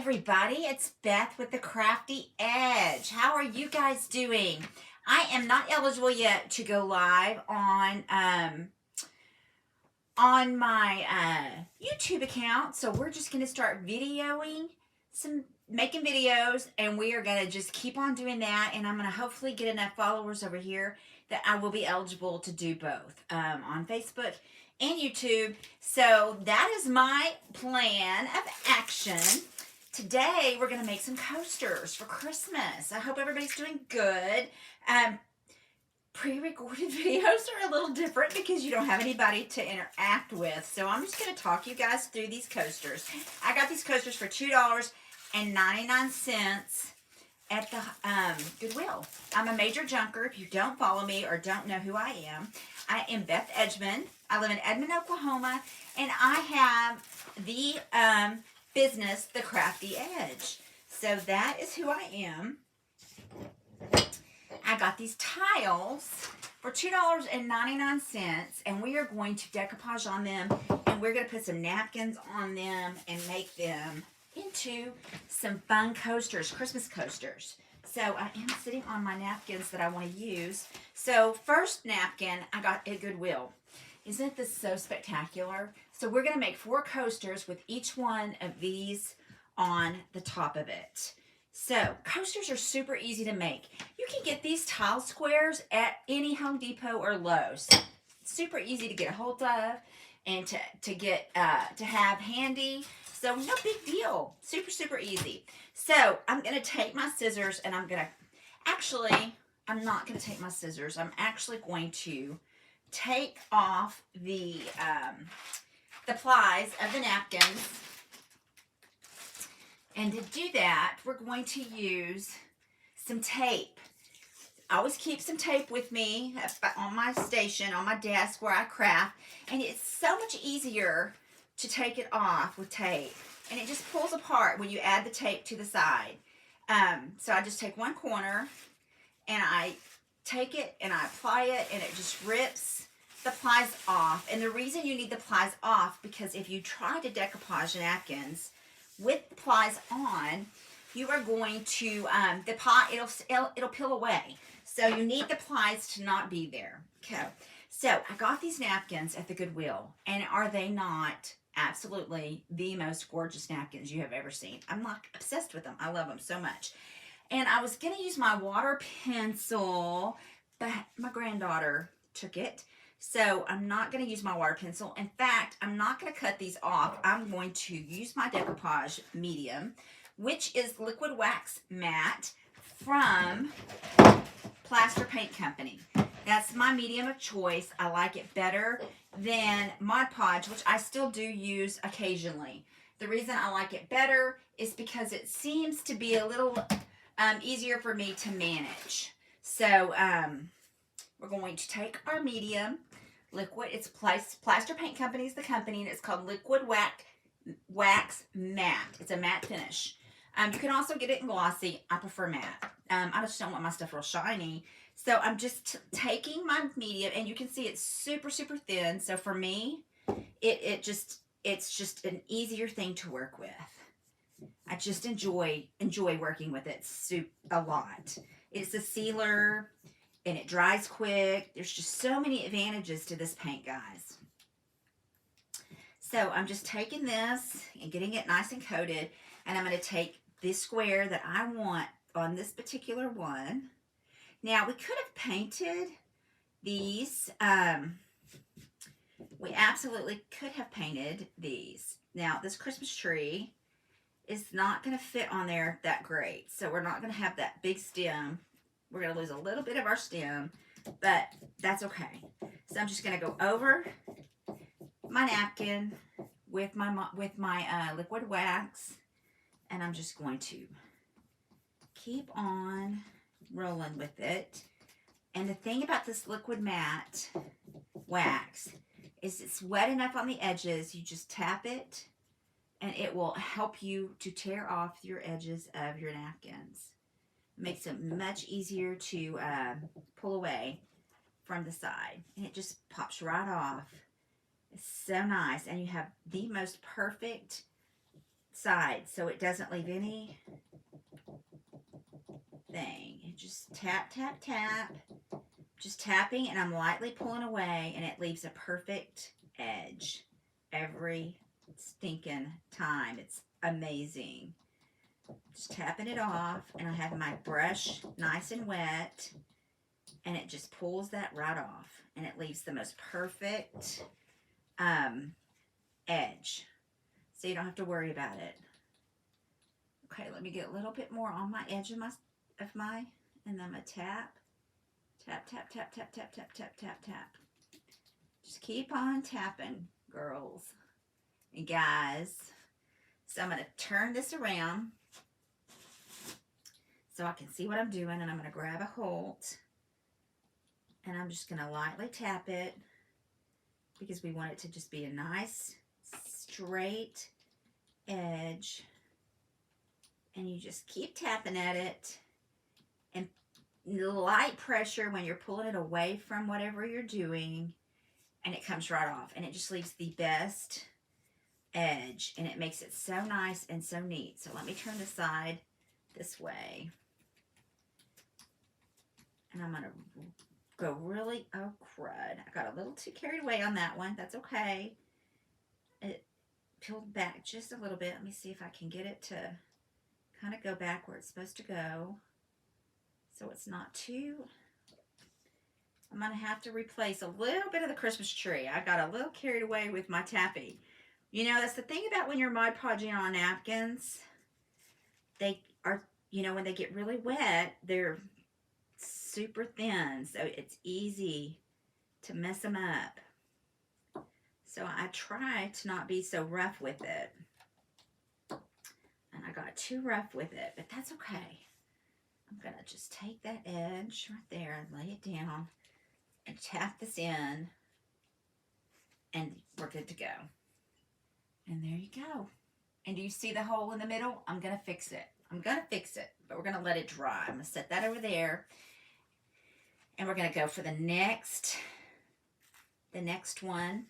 everybody, it's Beth with the Crafty Edge. How are you guys doing? I am not eligible yet to go live on my YouTube account, so we're just going to start making videos, and we are going to just keep on doing that, and I'm going to hopefully get enough followers over here that I will be eligible to do both on Facebook and YouTube. So that is my plan of action. Today we're going to make some coasters for Christmas. I hope everybody's doing good. Pre-recorded videos are a little different because you don't have anybody to interact with. So I'm just going to talk you guys through these coasters. I got these coasters for $2.99 at the Goodwill. I'm a major junker. If you don't follow me or don't know who I am Beth Edgman. I live in Edmond, Oklahoma, and I have the business, The Crafty Edge. So that is who I am. I got these tiles for $2.99, and we are going to decoupage on them, and we're going to put some napkins on them and make them into some fun coasters, Christmas coasters. So I am sitting on my napkins that I want to use. So first napkin I got at Goodwill. Isn't this so spectacular? So we're going to make 4 coasters with each one of these on the top of it. So coasters are super easy to make. You can get these tile squares at any Home Depot or Lowe's. Super easy to get a hold of and to have handy. So no big deal. Super, super easy. So I'm going to take my scissors, and I'm not going to take my scissors. I'm actually going to take off the plies of the napkins. And to do that, we're going to use some tape. I always keep some tape with me on my station, on my desk where I craft. And it's so much easier to take it off with tape. And it just pulls apart when you add the tape to the side. So I just take one corner, and I take it and I apply it, and it just rips the plies off. And the reason you need the plies off, because if you try to decoupage napkins with the plies on, you are going to it'll peel away. So you need the plies to not be there. Okay. So I got these napkins at the Goodwill, and are they not absolutely the most gorgeous napkins you have ever seen? I'm like obsessed with them. I love them so much. And I was gonna use my water pencil, but my granddaughter took it. So I'm not going to use my water pencil. In fact, I'm not going to cut these off. I'm going to use my decoupage medium, which is Liquid Wax Matte from Plaster Paint Company. That's my medium of choice. I like it better than Mod Podge, which I still do use occasionally. The reason I like it better is because it seems to be a little easier for me to manage. So we're going to take our medium liquid. It's Plaster Paint Company is the company, and it's called Liquid Wax Matte. It's a matte finish. You can also get it in glossy. I prefer matte. I just don't want my stuff real shiny. So I'm just taking my medium, and you can see it's super, super thin. So for me, it's just an easier thing to work with. I just enjoy working with it a lot. It's a sealer, and it dries quick. There's just so many advantages to this paint, guys. So I'm just taking this and getting it nice and coated, and I'm going to take this square that I want on this particular one. Now, we could have painted these. We absolutely could have painted these. Now, this Christmas tree is not going to fit on there that great, so we're not going to have that big stem. We're going to lose a little bit of our stem, but that's okay. So I'm just going to go over my napkin with my liquid wax, and I'm just going to keep on rolling with it. And the thing about this liquid matte wax is it's wet enough on the edges. You just tap it, and it will help you to tear off your edges of your napkins. Makes it much easier to pull away from the side. And it just pops right off. It's so nice. And you have the most perfect side so it doesn't leave any thing. Just tap, tap, tap. Just tapping, and I'm lightly pulling away, and it leaves a perfect edge every stinking time. It's amazing. Just tapping it off, and I have my brush nice and wet, and it just pulls that right off, and it leaves the most perfect edge, so you don't have to worry about it. Okay, let me get a little bit more on my edge of my, and then I'm gonna tap, tap, tap, tap, tap, tap, tap, tap, tap, tap. Just keep on tapping, girls and guys. So I'm gonna turn this around so I can see what I'm doing, and I'm gonna grab a hold, and I'm just gonna lightly tap it because we want it to just be a nice straight edge. And you just keep tapping at it, and light pressure when you're pulling it away from whatever you're doing, and it comes right off, and it just leaves the best edge, and it makes it so nice and so neat. So let me turn the side this way, and I'm gonna go really, oh crud, I got a little too carried away on that one. That's okay. It peeled back just a little bit. Let me see if I can get it to kind of go back where it's supposed to go, so it's not too. I'm gonna have to replace a little bit of the Christmas tree. I got a little carried away with my tappy. You know, that's the thing about when you're Mod Podging on napkins. They are, you know, when they get really wet, they're super thin, so it's easy to mess them up. So I try to not be so rough with it. And I got too rough with it, but that's okay. I'm gonna just take that edge right there and lay it down and tap this in, and we're good to go. And there you go. And do you see the hole in the middle? I'm gonna fix it. I'm gonna fix it, but we're gonna let it dry. I'm gonna set that over there, and we're gonna go for the next one.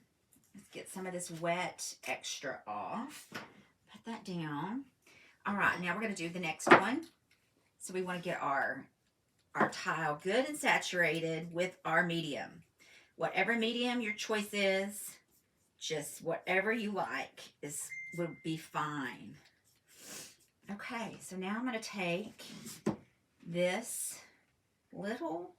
Let's get some of this wet extra off. Put that down. All right, now we're gonna do the next one. So we want to get our tile good and saturated with our medium. Whatever medium your choice is, just whatever you like would be fine. Okay, so now I'm going to take this little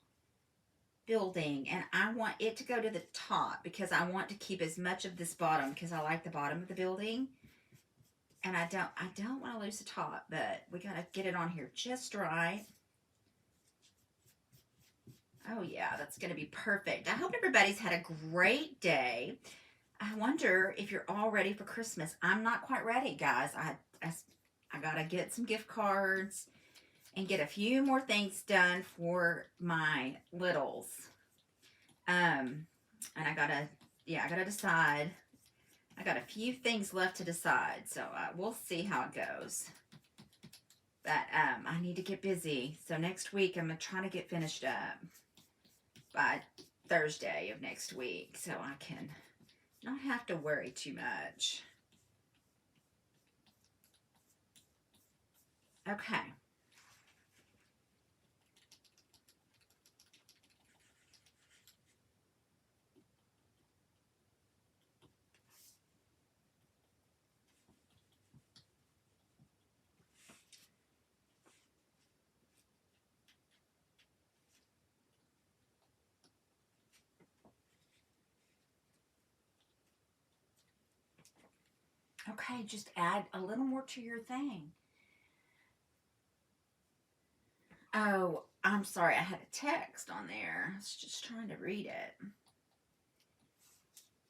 building, and I want it to go to the top because I want to keep as much of this bottom because I like the bottom of the building. And I don't want to lose the top, but we got to get it on here just right. Oh yeah, that's going to be perfect. I hope everybody's had a great day. I wonder if you're all ready for Christmas. I'm not quite ready, guys. I got to get some gift cards and get a few more things done for my littles. And I got to decide. I got a few things left to decide, so we'll see how it goes. But I need to get busy. So next week, I'm going to try to get finished up by Thursday of next week, so I can not have to worry too much. Okay. Okay, just add a little more to your thing. Oh, I'm sorry, I had a text on there. I was just trying to read it.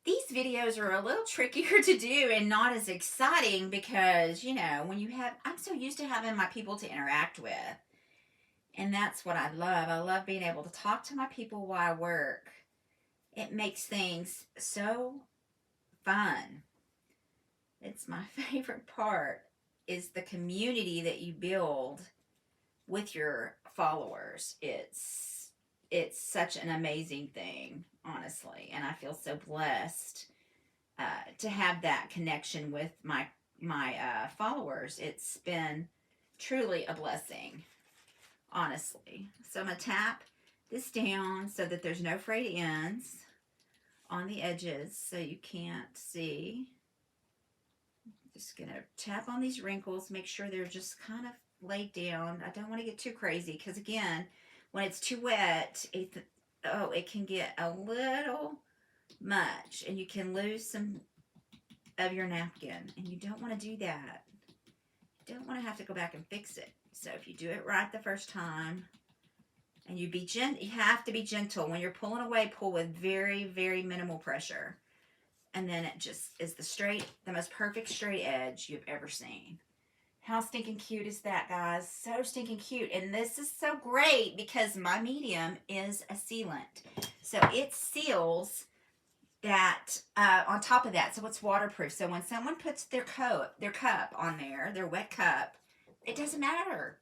These videos are a little trickier to do and not as exciting because, you know, when you have, I'm so used to having my people to interact with. And that's what I love. I love being able to talk to my people while I work. It makes things so fun. It's my favorite part is the community that you build with your followers. It's such an amazing thing, honestly, and I feel so blessed to have that connection with my followers. It's been truly a blessing, honestly. So I'm going to tap this down so that there's no frayed ends on the edges so you can't see. Just going to tap on these wrinkles, make sure they're just kind of laid down. I don't want to get too crazy because, again, when it's too wet, it can get a little much and you can lose some of your napkin, and you don't want to do that. You don't want to have to go back and fix it. So if you do it right the first time, and you have to be gentle when you're pulling away. Pull with very, very minimal pressure, and then it just is the most perfect straight edge you've ever seen. How stinking cute is that, guys? So stinking cute. And this is so great because my medium is a sealant, so it seals that on top of that, so it's waterproof. So when someone puts their cup on there, their wet cup, it doesn't matter.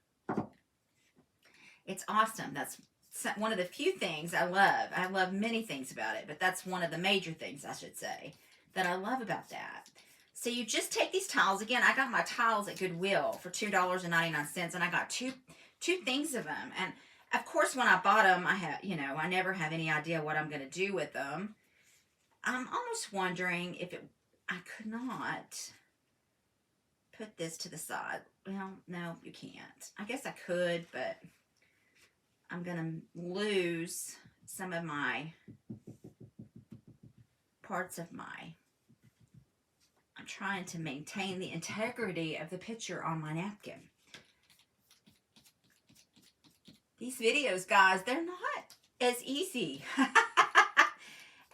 It's awesome. That's one of the few things I love. I love many things about it, but that's one of the major things, I should say, that I love about that. So you just take these tiles. Again, I got my tiles at Goodwill for $2.99, and I got two things of them. And of course, when I bought them, I never have any idea what I'm going to do with them. I'm almost wondering if I could not put this to the side. Well, no, you can't. I guess I could, but I'm going to lose some of my parts of I'm trying to maintain the integrity of the picture on my napkin. These videos, guys, they're not as easy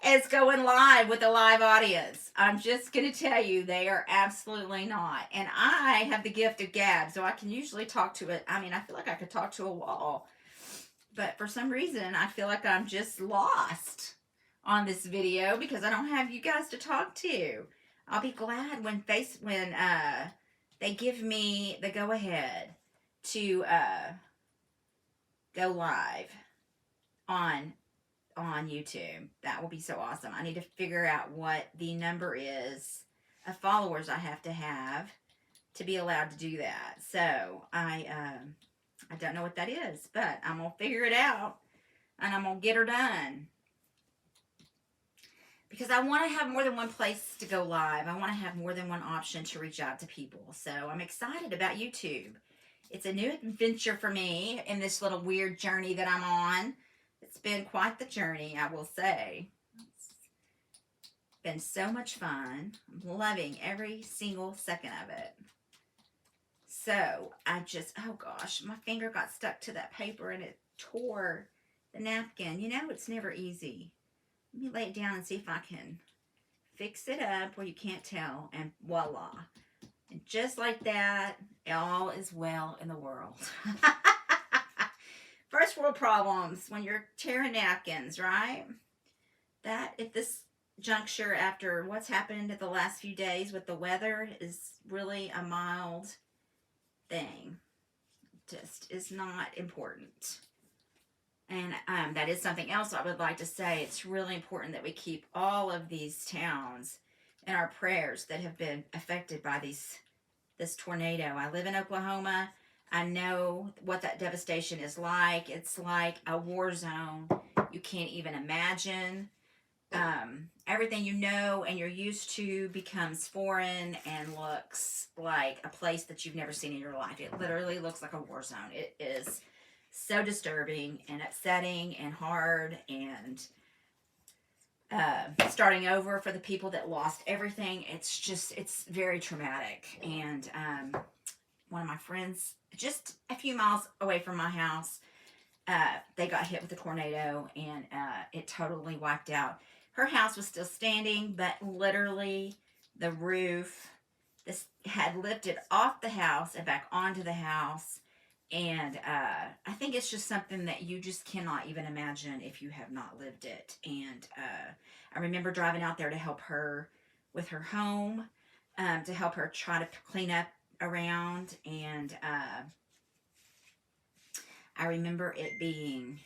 as going live with a live audience. I'm just going to tell you, they are absolutely not. And I have the gift of gab, so I can usually talk to it. I mean, I feel like I could talk to a wall. But for some reason, I feel like I'm just lost on this video because I don't have you guys to talk to. I'll be glad when they give me the go-ahead to go live on YouTube. That will be so awesome. I need to figure out what the number is of followers I have to be allowed to do that. So I don't know what that is, but I'm gonna figure it out and I'm gonna get her done. Because I want to have more than one place to go live. I want to have more than one option to reach out to people. So I'm excited about YouTube. It's a new adventure for me in this little weird journey that I'm on. It's been quite the journey, I will say. It's been so much fun. I'm loving every single second of it. So oh gosh, my finger got stuck to that paper and it tore the napkin. You know, it's never easy. Let me lay it down and see if I can fix it up where you can't tell, and voila. And just like that, all is well in the world. First world problems when you're tearing napkins, right? That at this juncture, after what's happened in the last few days with the weather, is really a mild thing. Just is not important. And that is something else I would like to say. It's really important that we keep all of these towns in our prayers that have been affected by this tornado. I live in Oklahoma. I know what that devastation is like. It's like a war zone. You can't even imagine. Everything you know and you're used to becomes foreign and looks like a place that you've never seen in your life. It literally looks like a war zone. It is so disturbing and upsetting and hard, and starting over for the people that lost everything. It's very traumatic. And one of my friends, just a few miles away from my house, they got hit with a tornado, and it totally wiped out. Her house was still standing, but literally the roof had lifted off the house and back onto the house. And I think it's just something that you just cannot even imagine if you have not lived it. And I remember driving out there to help her with her home, to help her try to clean up around. And I remember it being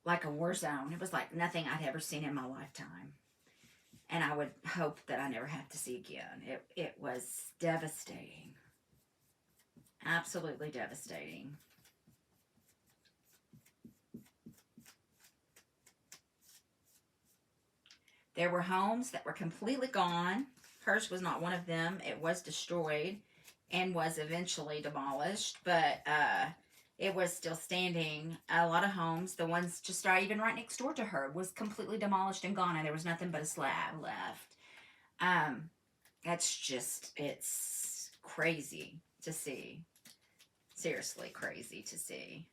like a war zone. It was like nothing I'd ever seen in my lifetime. and I would hope that I never have to see again. It was devastating. Absolutely devastating. There were homes that were completely gone. Hers was not one of them. It was destroyed and was eventually demolished, but it was still standing. A lot of homes, the ones just even right next door to her, was completely demolished and gone, and there was nothing but a slab left. It's crazy to see. Seriously crazy to see.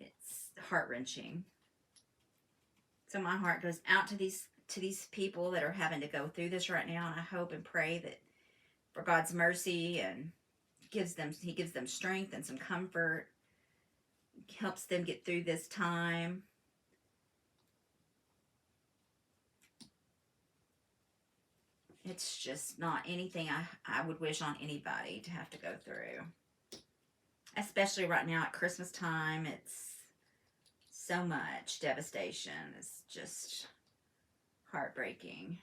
It's heart-wrenching. So my heart goes out to these people that are having to go through this right now, and I hope and pray that for God's mercy, and He gives them strength and some comfort, helps them get through this time. It's just not anything I would wish on anybody to have to go through. Especially right now at Christmas time, it's so much devastation. It's just heartbreaking.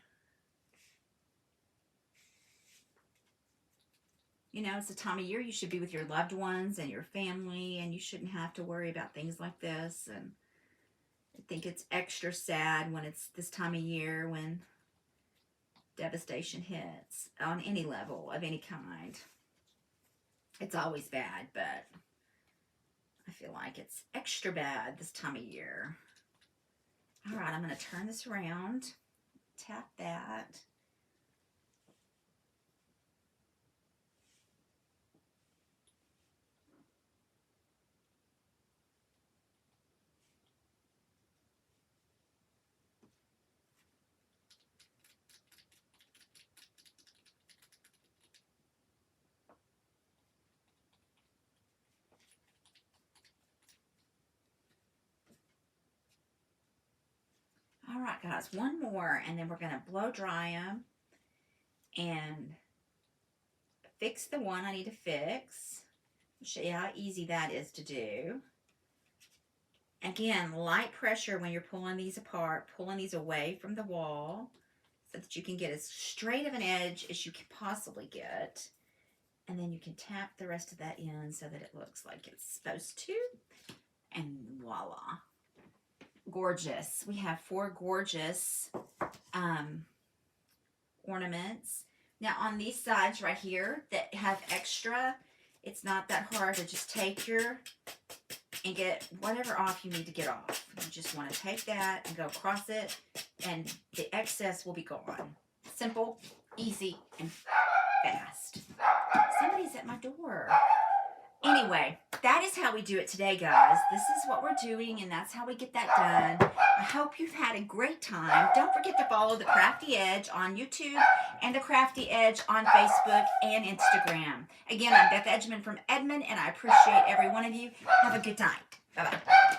You know, it's the time of year you should be with your loved ones and your family, and you shouldn't have to worry about things like this. And I think it's extra sad when it's this time of year when devastation hits on any level of any kind. It's always bad, but I feel like it's extra bad this time of year. All right, I'm going to turn this around. Tap that. All right, guys, one more, and then we're going to blow dry them and fix the one I need to fix. I'll show you how easy that is to do. Again, light pressure when you're pulling these apart, pulling these away from the wall so that you can get as straight of an edge as you can possibly get. And then you can tap the rest of that in so that it looks like it's supposed to. And voila. Gorgeous. We have 4 gorgeous ornaments. Now on these sides right here that have extra, it's not that hard to just take and get whatever off you need to get off. You just want to take that and go across it, and the excess will be gone. Simple, easy, and fast. Somebody's at my door. Anyway, that is how we do it today, guys. This is what we're doing, and that's how we get that done. I hope you've had a great time. Don't forget to follow The Crafty Edge on YouTube and The Crafty Edge on Facebook and Instagram. Again, I'm Beth Edgman from Edmond, and I appreciate every one of you. Have a good night. Bye-bye.